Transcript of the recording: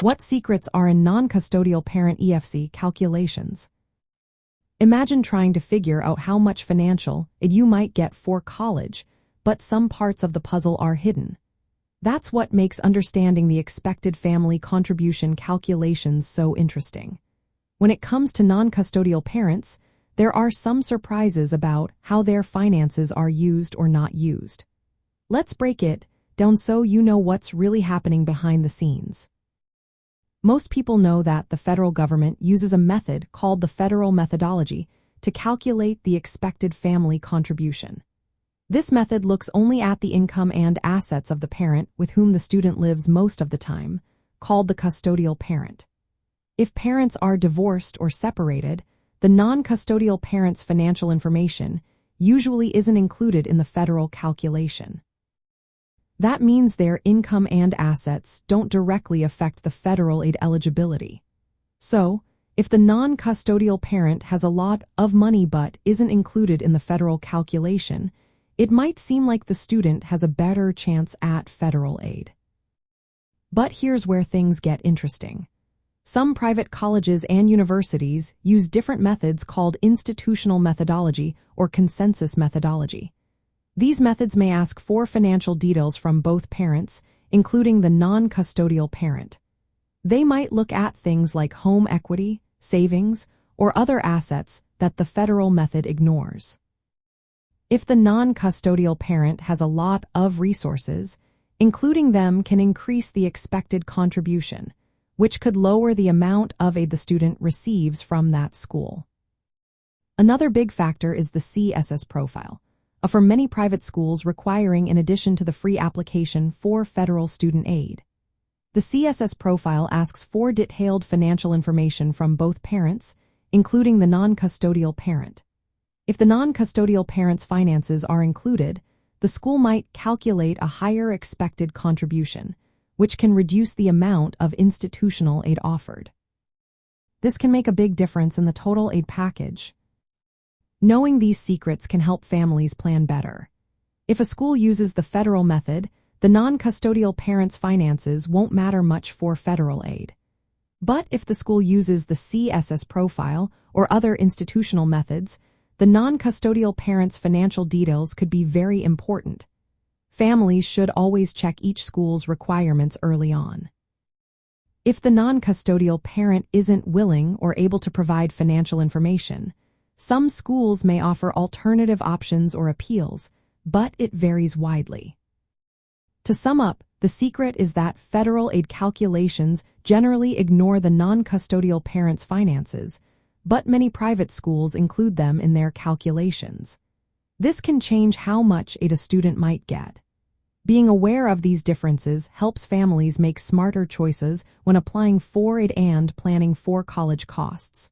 What secrets are in non-custodial parent EFC calculations? Imagine trying to figure out how much financial aid you might get for college, but some parts of the puzzle are hidden. That's what makes understanding the expected family contribution calculations so interesting. When it comes to non-custodial parents, there are some surprises about how their finances are used or not used. Let's break it down so you know what's really happening behind the scenes. Most people know that the federal government uses a method called the federal methodology to calculate the expected family contribution. This method looks only at the income and assets of the parent with whom the student lives most of the time, called the custodial parent. If parents are divorced or separated, the non-custodial parent's financial information usually isn't included in the federal calculation. That means their income and assets don't directly affect the federal aid eligibility. So, if the non-custodial parent has a lot of money but isn't included in the federal calculation, it might seem like the student has a better chance at federal aid. But here's where things get interesting. Some private colleges and universities use different methods called institutional methodology or consensus methodology. These methods may ask for financial details from both parents, including the non-custodial parent. They might look at things like home equity, savings, or other assets that the federal method ignores. If the non-custodial parent has a lot of resources, including them can increase the expected contribution, which could lower the amount of aid the student receives from that school. Another big factor is the CSS Profile, for many private schools requiring in addition to the free application for federal student aid. The CSS Profile asks for detailed financial information from both parents, including the non-custodial parent. If the non-custodial parent's finances are included, the school might calculate a higher expected contribution, which can reduce the amount of institutional aid offered. This can make a big difference in the total aid package. Knowing these secrets can help families plan better. If a school uses the federal method, the non-custodial parent's finances won't matter much for federal aid. But if the school uses the CSS Profile or other institutional methods, the non-custodial parent's financial details could be very important. Families should always check each school's requirements early on. If the non-custodial parent isn't willing or able to provide financial information, some schools may offer alternative options or appeals, but it varies widely. To sum up, the secret is that federal aid calculations generally ignore the non-custodial parent's finances, but many private schools include them in their calculations. This can change how much aid a student might get. Being aware of these differences helps families make smarter choices when applying for aid and planning for college costs.